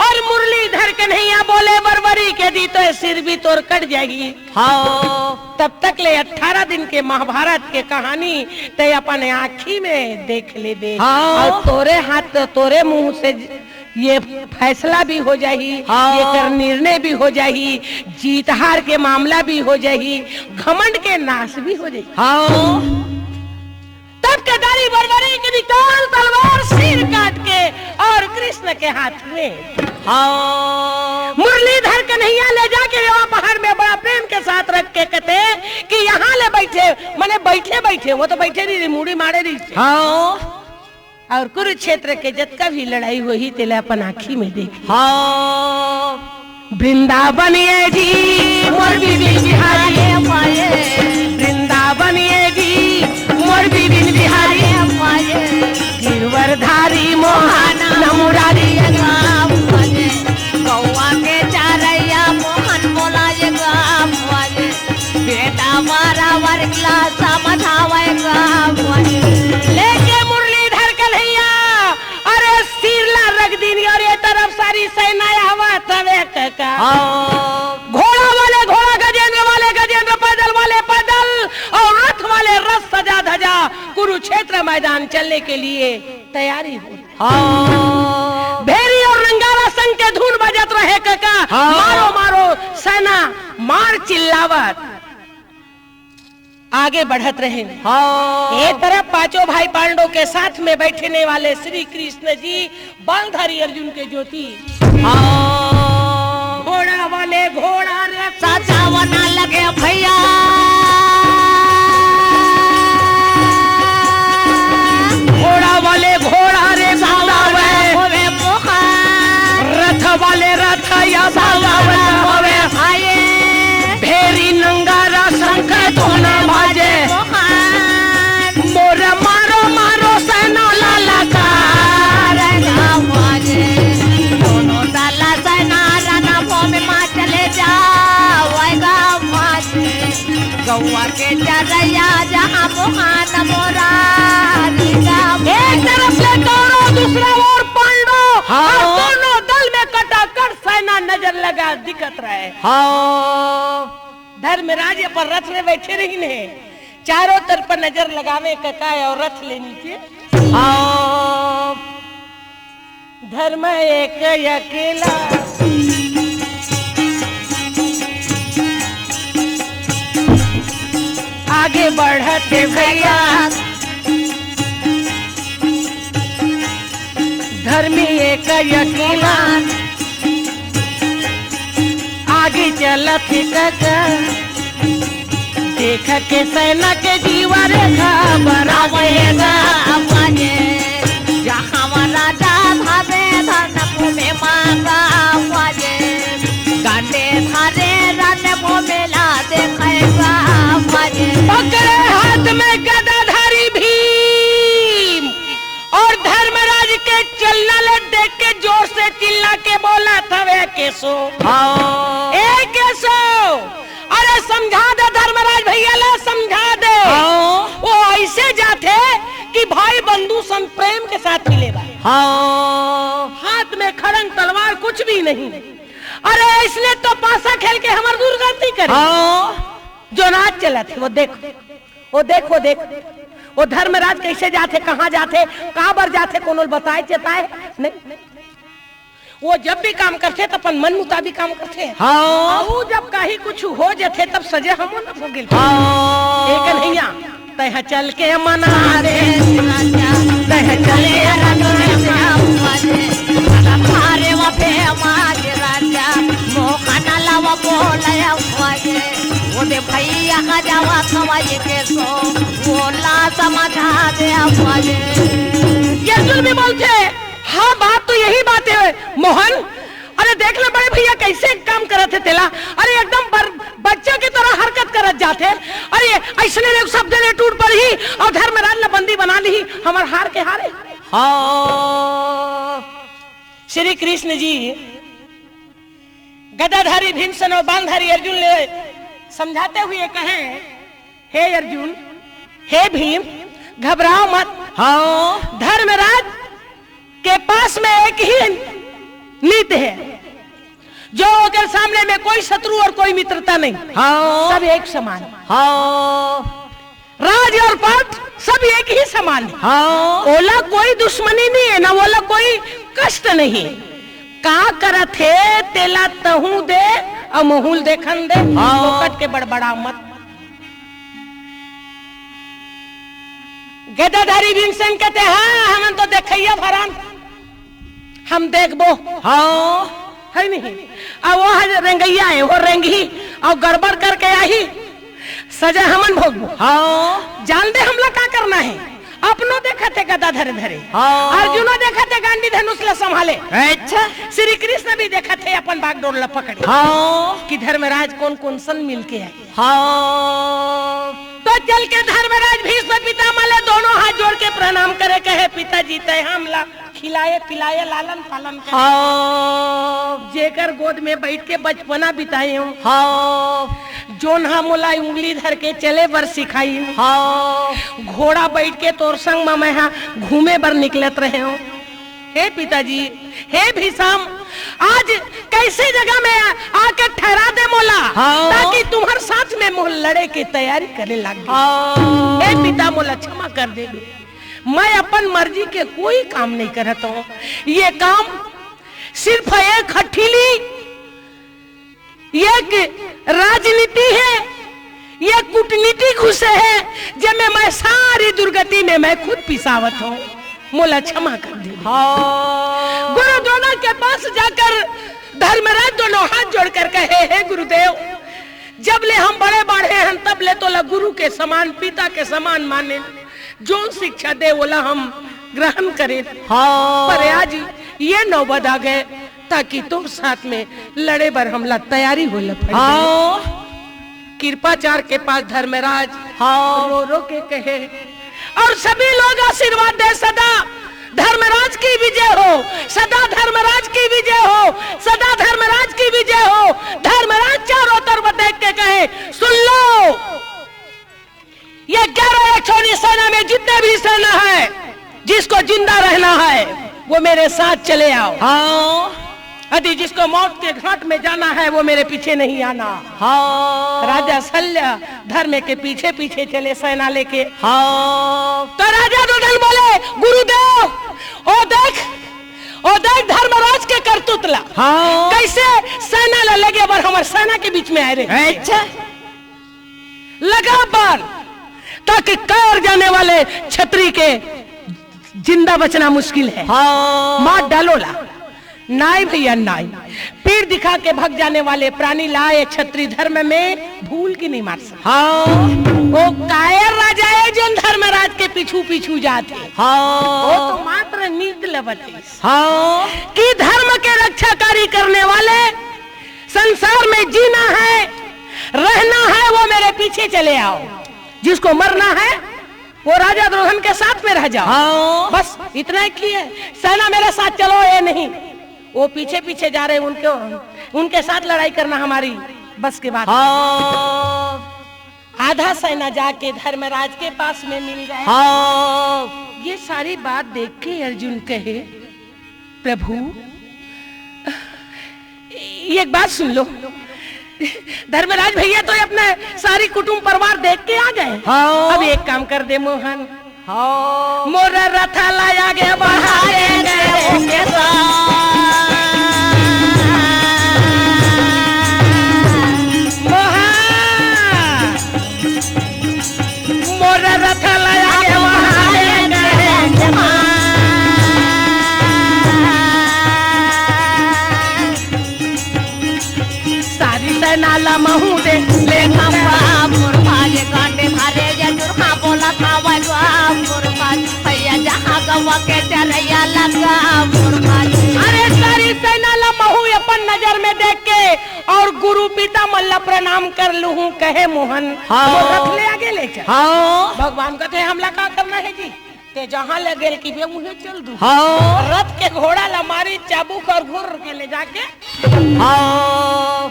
और मुरलीधर कन्हैया बोले बरबरी के दी तो सिर भी तोड़ कट जाएगी। तब तक ले 18 दिन के महाभारत के कहानी ते अपन आँखी में देख ले बे। और तोरे हाथ तोरे मुंह से ये फैसला भी हो जाही, ये कर निर्णय भी हो जाही, जीत हार के मामला भी हो जाही, घमंड के नाश भी हो जाही। तब केदारी बरबरी की निकाल तलवार सिर काट के और कृष्ण के हाथ में मुरलीधर कन्हैया ले जाके रेवा पहाड़ में बड़ा प्रेम के साथ रख के कहते कि यहाँ ले बैठे, मैंने बैठे बैठे, वो तो बैठे नहीं, मुड़ी मारे नहीं। और कुरुक्षेत्र के जत का भी लड़ाई हुई तेले अपन आँखी में देख। वृंदावन ये जी मोर बिबिन बिहारी पाए वृंदावन ये जी मोर बिबिन बिहारी गिरवरधारी मोहन मुरारी गौआ के चारैया मोहन बोला ये गावे बेटा मारा वर्गला समझावे गावे लेके मुरलीधर कन्हैया अरे सिरला रख दीनी और ये तरफ सारी सेना हवा तवे का घोड़ा वाले घोड़ा गजेंद्र वाले गजेंद्र पैदल वाले पैदल और रथ वाले रथ सजा धजा कुरुक्षेत्र मैदान चलने के लिए तैयारी हो भेरी और रंगारा संग के धुन बजत रहे काका मारो मारो सेना मार चिल्लावत आगे बढ़त रहे। एक तरफ पांचों भाई पांडवों के साथ में बैठने वाले श्री कृष्ण जी बालधारी अर्जुन के ज्योति घोड़ा वाले घोड़ा रे सजावना लगे भैया घोड़ा वाले घोड़ा रे होवे मोहन रथ वाले रथ या होवे आए भेरी नंगारा शंख धुन बाजे मोहन मोर मारो मारो सेना लाला का बाजे दोनों डाला सेना राना भूमि माँ चले जाओगा बाजे गौआ के चरैया जहाँ मोहन मोरा एक तरफ ले कौरव दूसरा और पांडव और दोनों दल में कटाकट सेना नजर लगा दिखत रहे। धर्मराज पर रथ में बैठे रही ने चारों तरफ नजर लगावे ककाय और रथ ले नीचे धर्म एक अकेला आगे बढ़ते भैया धर्मी एक अकेला आगे चलत काका देख के सेना के जीवा रेखा बनावेगा बाजे जहाँ राजा भावे धन भूमि मांगा बाजे गांडे धारे रन भूमि ला देखेगा बाजे पकड़े हाथ में गदाधारी भीम और धर्मराज के चलना ले देख के जोर से चिल्ला के बोला था वे केसो ए केसो अरे समझा दे धर्मराज भैया ला समझा दे वो ऐसे जाते कि भाई बंधु सम प्रेम के साथ मिले हाथ में खड़ंग तलवार कुछ भी नहीं अरे इसने तो पासा खेल के हमार दुर्गति करे जो नाच चला थे वो देख वो धर्मराज कैसे जाते कहाँ जाते कहाँ पर जाते कोनो बताए चेताए नहीं वो जब भी काम करते तो अपन मन मुताबिक काम करते जब कहीं कुछ हो जाते तब सजे हम न हो गेल एक नैया तह चल के मना दे तह चल अरे वफे माज राजा मोहन लावा बोलया वाजे वो दे भैया का जावा खवाए के सो बोला समझा दे वाजे ये जुल्म बोलते हाँ बात तो यही बात है मोहन अरे देख ले बड़े भैया कैसे काम करत थे तेला अरे एकदम बच्चा की तरह हरकत करत जाते अरे ऐसने लोग सब जने टूट पड़ी और धर्मराज ने बंदी बना ली हमार हार के हारे श्री कृष्ण जी गदाधारी भीमसेन और बाणधारी अर्जुन ले समझाते हुए कहे हे अर्जुन हे भीम घबराओ मत धर्मराज के पास में एक ही नीति है जो अगर सामने में कोई शत्रु और कोई मित्रता नहीं सब एक समान राज और पाठ सब एक ही समान है ओला कोई दुश्मनी नहीं है ना ओला कोई कष्ट नहीं का करत है तेला तहू दे और महूल देखन दे कट के बड़बड़ा मत गदाधारी भीमसेन कहते हाँ हम तो देखिए भरान हम देखबो है नहीं अब वो रंगैया है वो रेंगी और गड़बड़ करके आई सजा हमन भोगबो जान दे हमला क्या करना है अपनो देखा थे गदा धरे धरे, हाँ। अर्जुनो देखा थे गांडी धनुष ला संभाले, अच्छा श्री कृष्ण भी देखा थे अपन बागडोर ला पकड़े। हाँ कि धर्मराज कौन कौन सन मिल के आए। हाँ तो चल के धर्मराज भीष्म पितामह ले दोनों हाथ जोड़ के प्रणाम करे, कहे पिताजी तय हमला खिलाए पिलाए लालन पालन करे, हाँ जेकर गोद में बैठ के बचपना बिताए हूँ, हाँ जोन हम मोला उंगली धर के चले बर सिखाई हूँ, हाँ घोड़ा बैठ के तोर संग में मैं यहाँ घूमे बर निकलत रहे हूँ। हे पिताजी, हे भीष्म, आज कैसे जगह में आके ठहरा दे मोला, हाँ। ताकि तुम्हारे साथ में मोल लड़े की तैयारी करे लग। हाँ हे पिता मोला क्षमा कर दे, मैं अपन मर्जी के कोई काम नहीं करता हूँ, ये काम सिर्फ एक हठीली एक राजनीति है, ये कूटनीति घुसे है, जिसमें मैं सारी दुर्गति में मैं खुद पिसावत हूँ, मोला क्षमा कर दे। हाँ गुरु द्रोण के पास जाकर धर्मराज दोनों हाथ जोड़कर कहे, हे गुरुदेव, जब ले हम बड़े बढ़े हैं तब ले तो गुरु के समान पिता के समान माने, जो शिक्षा दे बोला हम ग्रहण करें। हाँ पर आज ये नौबत आ गए ताकि तुम साथ में लड़े बर हमला तैयारी हो लग। हाँ कृपाचार्य के पास धर्मराज हाँ रो रो के कहे, और सभी लोग आशीर्वाद दे, सदा धर्मराज की विजय हो, सदा धर्मराज की विजय हो, सदा धर्मराज की विजय हो। धर्मराज चारों तरफ देख के कहे, सुन लो, ये 11 सेना में जितने भी सेना है, जिसको जिंदा रहना है वो मेरे साथ चले आओ। हाँ यदि जिसको मौत के घाट में जाना है वो मेरे पीछे नहीं आना। हाँ राजा शल्य धर्म के पीछे पीछे चले सेना लेके। हाँ तो राजा दुर्योधन बोले, गुरुदेव ओ देख धर्मराज के करतूतला, हाँ कैसे सेना ला लगे बर हमारे सेना के बीच में आए रे। अच्छा लगा बर ताकि कार जाने वाले छत्री के जिंदा बचना मुश्किल है। हाँ मार डालोला, नाई भैया नाई, पीठ दिखा के भग जाने वाले प्राणी लाए छत्री धर्म में भूल की नहीं मार सकते। हाँ वो कायर राजा है जो धर्मराज के पीछू पीछू जाते, वो हाँ तो मात्र नीत लबते हाँ कि धर्म के रक्षाकारी करने वाले संसार में जीना है रहना है वो मेरे पीछे चले आओ, जिसको मरना है वो राजा दुर्योधन के साथ में रह जाओ। हाँ बस इतना ही किया, सेना मेरे साथ चलो ये नहीं, वो पीछे पीछे जा रहे, उनके साथ लड़ाई करना हमारी बस के बात। हाँ आधा सेना जाके धर्मराज के पास में मिल गए। हाँ ये सारी बात देख के अर्जुन कहे, प्रभु एक बात सुन लो, धर्मराज भैया तो अपने सारी कुटुंब परिवार देख के आ गए। हाँ अब एक काम कर दे मोहन, हाँ मोरा रथा लाया गया बढ़ाए गए उनके साथ मोहन, मोरा रथा लाया गया बढ़ाए गए सारी सेना ला महू दे ले खंबा मुरमाज कांटे धारे जजुर खा बोला था वैसा मुरमाज भैया जहाँ गवा के चरैया लगा मुरमाज। अरे सारी सेना ला महू अपन नजर में देख के और गुरु पिता मल्ला प्रणाम कर लूं, कहे मोहन हाँ। वो रथ ले आगे ले चल। हाँ भगवान कहते हैं हमला का करना है जी, ते जहाँ लगे कि वे मुझे चल दूं। हाँ रथ के घोड़ा ला मारी चाबुक और घुर के ले जाके हाँ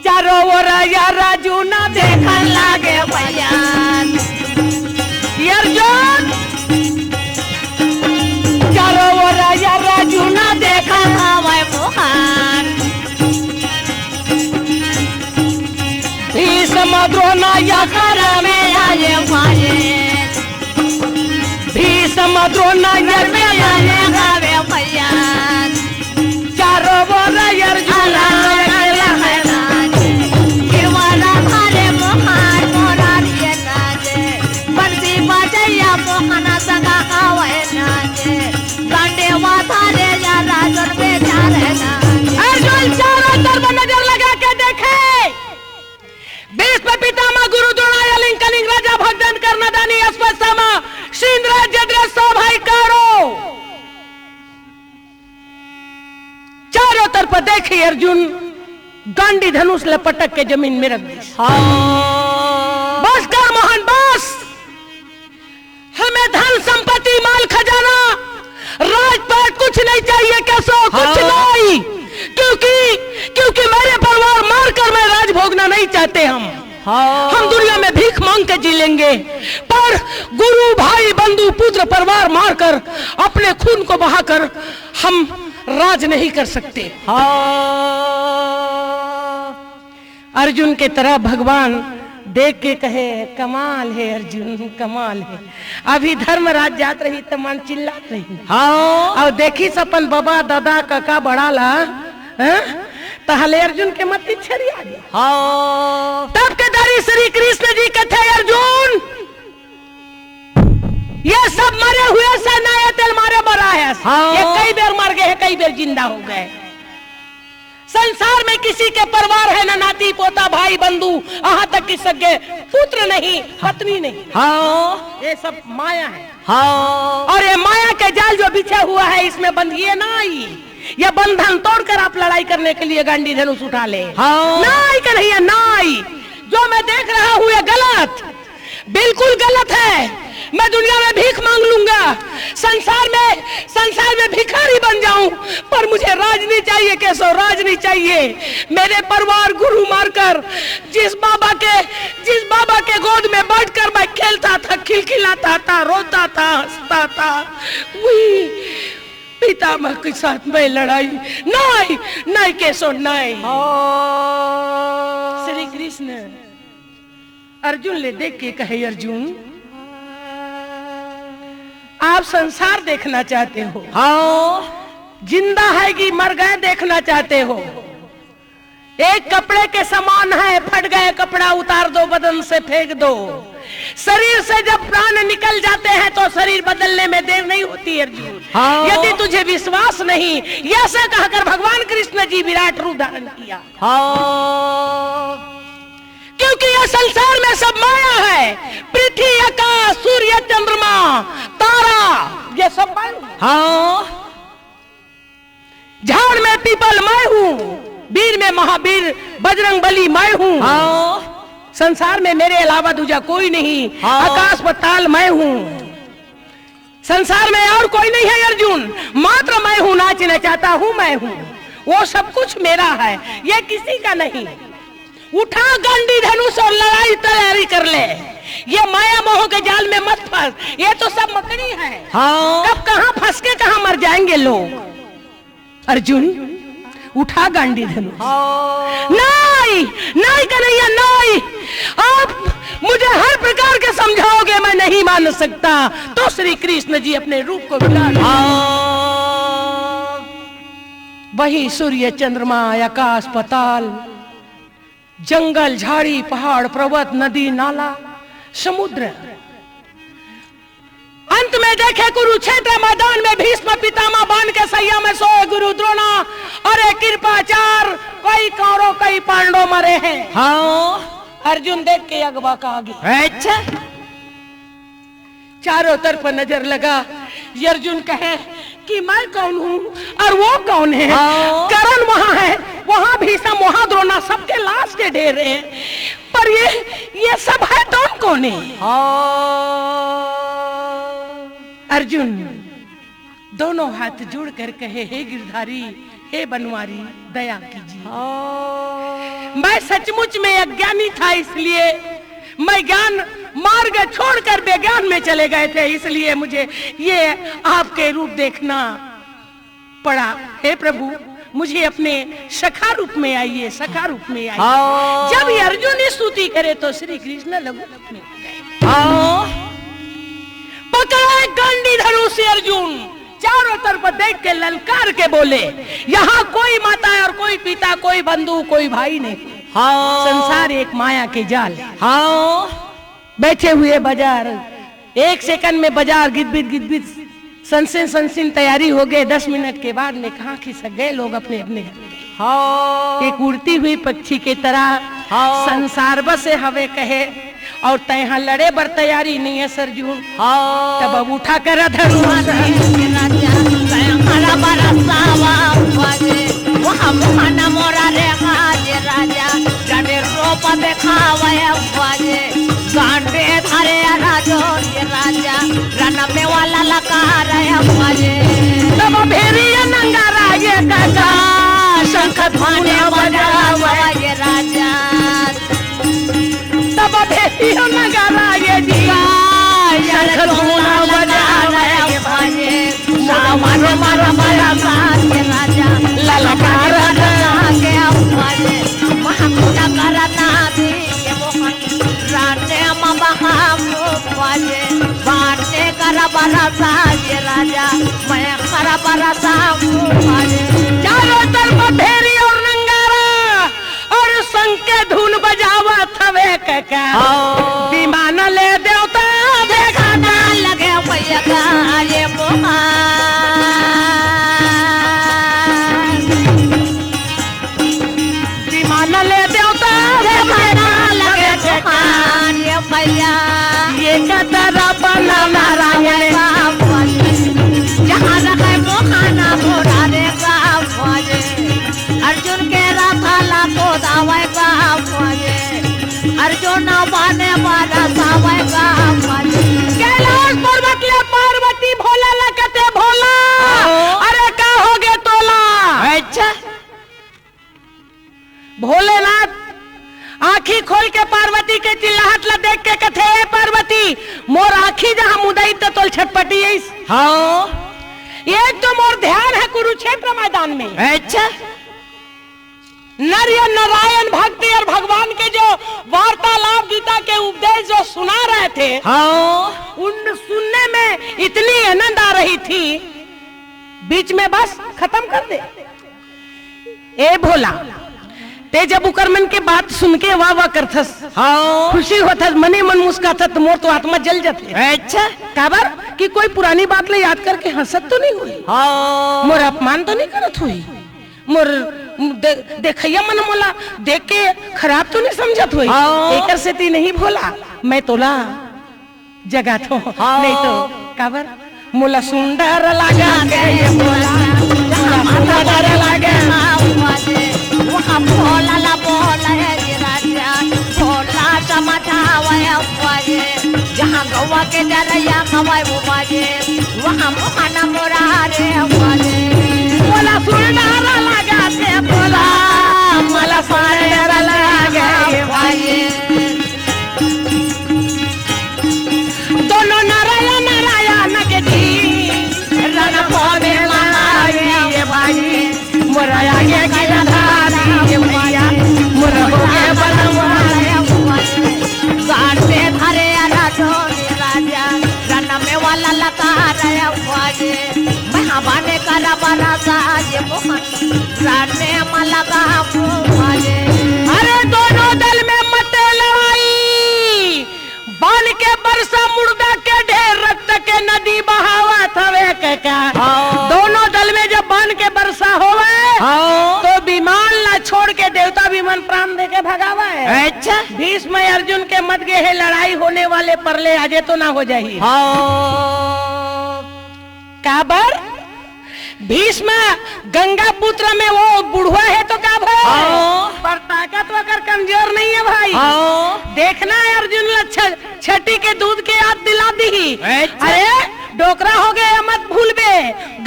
चारों ओर या राजू ना देखन लागे भैया अर्जुन, चारों ओर या राजू ना देखा हवाई मोहन भीष्म द्रोणाया कर में आए भाई भीष्म द्रोणाया आए गावे भैया चारों ओर अर्जुन अकेला है नाचे किवाला थारे मोहन मोरा रिए नाचे बंसी बजैया मोहना संगा हवाई नाचे गांडे वाथारे या राजन बेचारे नाचे। अर्जुन चारों तरफ नजर लगा के देखे, भीष्म पितामह गुरु द्रोणाचार्य कलिंग राजा भगदत्त कर्णदानी अश्वत्थामा सींद्रा जदरा सो भाई कारो। चारों तरफ देखी अर्जुन गांडी धनुष लपटक के जमीन में रख दी। बस कर मोहन बस, हमें धन संपत्ति माल खजाना राजपाट कुछ नहीं चाहिए, कैसो कुछ नहीं, क्योंकि मेरे परिवार मारकर मैं राज भोगना नहीं चाहते। हम दुनिया में भीख मांग के जी लेंगे, पर गुरु भाई बंधु पुत्र परिवार मारकर अपने खून को बहाकर हम राज नहीं कर सकते। अर्जुन के तरह भगवान देख के कहे कमाल है अर्जुन, कमाल है। अभी धर्मराज जात रही तो मन चिल्लात रही। और देखी सपन बाबा दादा काका बड़ा ला तहले अर्जुन के मत छरी आ गया। तब के दारी श्री कृष्ण जी कथे अर्जुन ये सब मरे हुए से नया तेल मारे मरा है। ये कई बार मर गए हैं, कई बार जिंदा हो गए। संसार में किसी के परिवार है ना नाती पोता भाई बंधु, यहाँ तक कि सगे पुत्र नहीं पत्नी नहीं। ये सब माया है। और ये माया के जाल जो बिछा हुआ है इसमें बंधिए ना आई। ये बंधन तोड़कर आप लड़ाई करने के लिए गांडी धनुष उठा ले। नाई कन्हैया नाई, जो मैं देख रहा हूँ ये गलत, बिल्कुल गलत है। मैं दुनिया में भीख मांग लूंगा, संसार में भिखारी बन जाऊं, पर मुझे राज नहीं चाहिए। कैसो राज नहीं चाहिए। मेरे परिवार गुरु मारकर जिस बाबा के गोद में बैठकर मैं खेलता था, खिलखिलाता था, रोता था, हंसता था, वही पितामह के साथ में लड़ाई नहीं नहीं कैसो नहीं। श्री कृष्ण अर्जुन ले देख के कहे अर्जुन आप संसार देखना चाहते हो, जिंदा है कि मर गए देखना चाहते हो। एक कपड़े के समान है, फट गए कपड़ा उतार दो, बदन से फेंक दो। शरीर से जब प्राण निकल जाते हैं तो शरीर बदलने में देर नहीं होती अर्जुन। यदि तुझे विश्वास नहीं, ऐसा कहकर भगवान कृष्ण जी विराट रूप धारण किया। क्योंकि यह संसार में सब माया है। पृथ्वी आकाश सूर्य चंद्रमा तारा ये सब माया। झाड़ में पीपल मैं हूँ, वीर में महावीर बजरंग बली मैं हूँ। संसार में मेरे अलावा दूजा कोई नहीं। आकाश पताल मैं हूँ, संसार में और कोई नहीं है अर्जुन, मात्र मैं हूँ। नाचना चाहता हूँ मैं हूँ, वो सब कुछ मेरा है, ये किसी का नहीं। उठा गांडी धनुष और लड़ाई तैयारी कर ले। ये माया मोह के जाल में मत फंस, ये तो सब मकड़ी है। कब कहाँ फंस के कहाँ मर जाएंगे लोग। अर्जुन उठा गांडी धनुष। नहीं नहीं कन्हैया नहीं, आप मुझे हर प्रकार के समझाओगे मैं नहीं मान सकता। तो श्री कृष्ण जी अपने रूप को बुला वही सूर्य चंद्रमा आकाश पताल जंगल झाड़ी पहाड़ पर्वत नदी नाला समुद्र। अंत में देखे कुरुक्षेत्र मैदान में भीष्म पितामह बांध के सैया में सोए गुरु द्रोणा। अरे कृपाचार कई कौरव कई पांडव मरे हैं। अर्जुन देख के अगवा का आगे। अच्छा चारों तरफ नजर लगा। अर्जुन कहे कि मैं कौन हूँ और वो कौन है। करण वहाँ है, वहाँ भीष्म वहाँ द्रोणा, सबके लाश के ढेर हैं, पर ये सब है तो कौन है। अर्जुन दोनों हाथ जोड़ कर कहे हे गिरधारी हे बनवारी दया कीजिए। मैं सचमुच में अज्ञानी था, इसलिए मैं ज्ञान मार्ग छोड़कर बेज्ञान में चले गए थे, इसलिए मुझे ये आपके रूप देखना पड़ा। हे प्रभु मुझे अपने सखा रूप में आइए, सखा रूप में आइए। जब ये अर्जुन स्तुति करे तो श्री कृष्ण लघु में पकड़े गांडी धनुष से अर्जुन चारों तरफ देख के ललकार के बोले यहाँ कोई माता और कोई पिता, कोई बंधु, कोई भाई नहीं। संसार एक माया के जाल। बैठे हुए बाजार, एक सेकंड में बाजार गिदबिद सनसिन तैयारी हो गए। 10 मिनट के बाद में कहाँ खिसक गए लोग अपने अपने घर। एक उड़ती हुई पक्षी के तरह संसार बसे हवे कहे और तैहा लड़े बर तैयारी नहीं है सरजून। हाँ तब अब उठा कर धरू वाला लकार तब भेरिया नंगारा ये काका शंख धूना बजावे राजा तब भेरिया नंगारा ये जी शंख धूना बजावे मारो मारो मारा राजा ललकार राजा मैं खरा बरसा चारों तरफ भेरी और नंगारा और संग के धुन बजावा थवे काका विमान ले देवता देखा ना लगे भैया ये विमान ले देवता देखा लगे ये भैया ये कतरा बना नारायण जहाँ रखे वो खाना घोड़ा देगा अर्जुन के राथा को दावे का अर्जुन बाने वाला सावे का कैलाश पर्वत ले पार्वती भोला लगते भोला अरे का हो गए तोला। अच्छा भोलेनाथ आँखी खोल के पार्वती के चिल्लाहट ला देख के कथे है पार्वती मोर आँखी जहाँ मुदई तो तोल छटपटी है। हाँ एक तो मोर ध्यान है कुरुक्षेत्र मैदान में। अच्छा नर या नारायण भक्ति और भगवान के जो वार्तालाप गीता के उपदेश जो सुना रहे थे हाँ उन सुनने में इतनी आनंद आ रही थी बीच में बस खत्म कर दे। ए भोला ते जब उकर मन के बात सुन के वाह वाह करथस हाँ खुशी होथस मने मन मुस्काथत मोर तो आत्मा जल जाते। अच्छा काबर कि कोई पुरानी बात ले याद करके हंसत तो नहीं हुई हाँ मोर अपमान तो नहीं करत हुई मोर देखैया मन मोला देख के खराब तो नहीं समझत हुई एकर से ती नहीं भोला मैं तोला जगा तो नहीं तो काबर मोला सुंदर लगा के ये भोला सुंदर लगा वहाँ भोला ला बोला है राजा भोला समाधावे जहाँ गवा के डरैया खवाए वो बाजे वहाँ मोहना मोरारे बाजे मोला सुंदर लगा के भोला मोला सुंदर लगा के बाजे दोनों नारायण नारायण के जी रण पौधे लाए भाई मोरा आगे की धारी भैया मोरा हो गए गाते धरे राजा रन में वाला लकार मैं बाने करा बना साजे मोहन राने मलगा फूले अरे दोनों दल में मत लड़ाई बान के बरसा मुर्दा के ढेर रक्त के नदी बहावा थवे का दोनों दल में जब बान के बरसा होवे तो विमान ला छोड़ के देवता विमान प्राण दे के भगावा है। अच्छा भीष्म अर्जुन के मत गए है लड़ाई होने वाले परले आजे तो ना हो जाही काबर भीष्म गंगा पुत्र में वो बुढ़वा है तो का भाई पर ताकत वकर कमजोर नहीं है भाई देखना है अर्जुन छठी के दूध के याद दिला दी अरे डोकरा हो गए मत भूल बे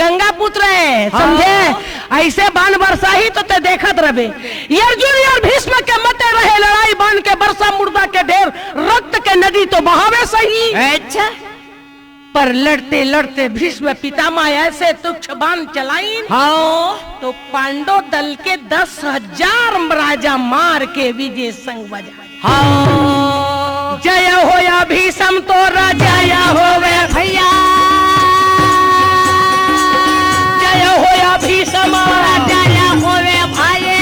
गंगा पुत्र है समझे ऐसे बाण बरसा ही तो ते देखत रहे ये अर्जुन और भीष्म के मत रहे लड़ाई बाण के बरसा मुर्दा के ढेर रक्त के नदी तो बहावे सही अच्छा पर लड़ते लड़ते भीष्म पितामह ऐसे तुच्छ बाण चलाइन तो पांडव दल के 10,000 राजा मार के विजय संग बजा जय होया भीष्म तो जय होवे भैया जय होया भीष्म जय होवे भाई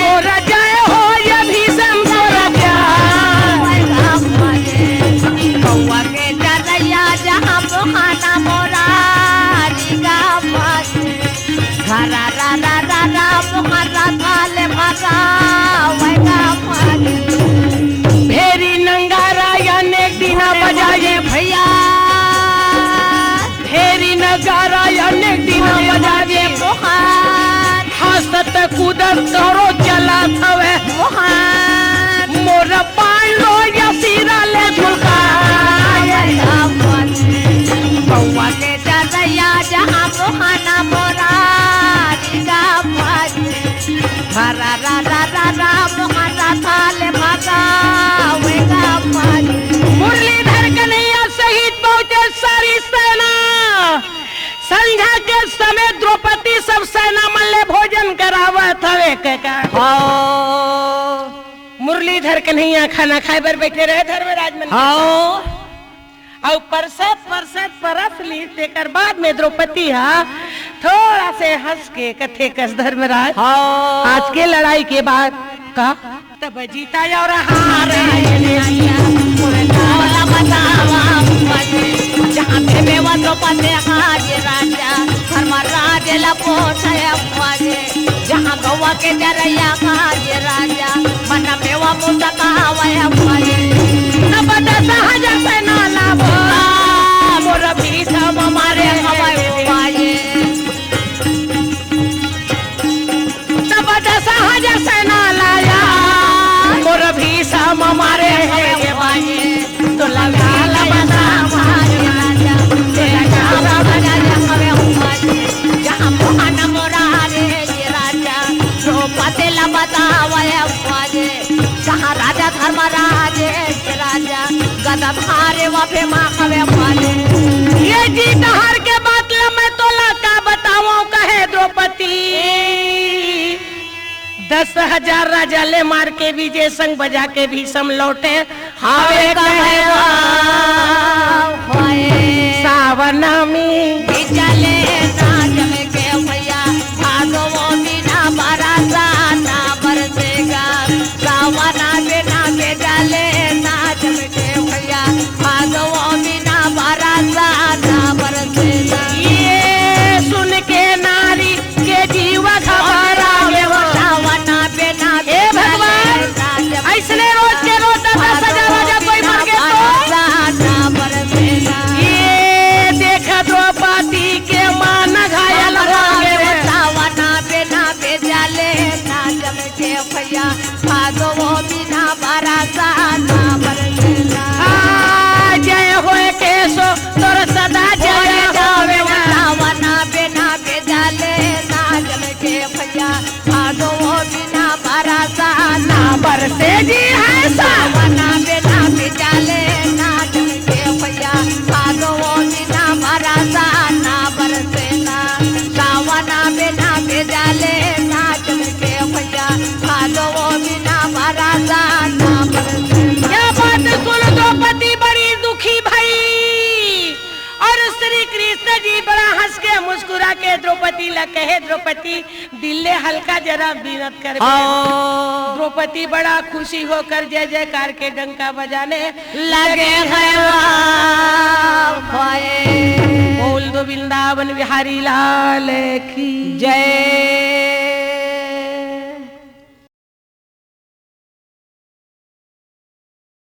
तो जय होया भीष्म जहाँ मोहाना मोरा घरा रा रा रा रा मोहरा थाले भगा भेरी नंगा कूदत करो चला थवे मोर पालो या सिरा ले झुकाए बउआ के चरैया जहाँ मोहना मोरारी का बाजे हरा रा रा रा रा मोहना थाले भगावेगा बाजे मुरलीधर कन्हैया शहीद पहुंचे सारी सेना संध्या के समय द्रौपदी सब सेना मन ले भोजन करावत हवे का मुरलीधर कन्हैया खाना खाए बर बैठे रहे धर्मराज मन और परसत परस ली तेकर बाद में द्रौपदी थोड़ा से हंस के कथे कस धर्मराज आज के लड़ाई के बाद का तब जीता और हारे जहाँ पे बेवा द्रौपदी हाजे राजा धर्मराज लपोछया बाजे जहाँ गौवा के जरैया हाजे राजा मन बेवा मुसका वया बाजे तब सहज से ना लाभो मोर भीषम मारे हवाई बाजे तब सहज से ना लाया मोर भीषम मारे है बाजे तो लगा लबा राजा धर्मराज राजा गदा धारे वाफे माँ खवे वाले ये जीत हार के बात मैं तो का बताऊं कहे द्रौपदी 10,000 राजा ले मार के विजय संग बजा के भीषम लौटे हावे कहे सावन में चले नाच में के भैया भागो बिना बरसा ना बरसेगा सावना बिना बेजाले नाच में के भैया भागो बिना बरसा ना बरसेगा ये सुन के नारी के जीवा घबरा सावना बिना हे भगवान ऐसने रोज के रोज 10,000 राजा कोई मर गए तो ना बरसेगा ये देख द्रौपदी के मान घायल हो गए सावना बिना बेजाले नाच में के भैया भागो बिना बरसा ना बरसेगा जय होए केशो तोर सदा जय होवे सावना बिना बेजाले नाच में के भैया भागो बिना बरसा ना बरसे जी है सावना बिना बेजाले नाच में के भैया भागो बिना बरसा ना बरसेना सावना बिना बेजाले नाच में के भैया भागो बिना बरसा ना बरसेना क्या बात सुन द्रौपदी बड़ी दुखी भई और श्री कृष्ण जी बड़ा हंस के मुस्कुरा के द्रौपदी ला कहे द्रौपदी दिल हल्का जरा बीनत कर द्रौपदी बड़ा खुशी होकर जय जयकार के डंका बजाने लगे बोल दो वृंदावन बिहारी लाल की जय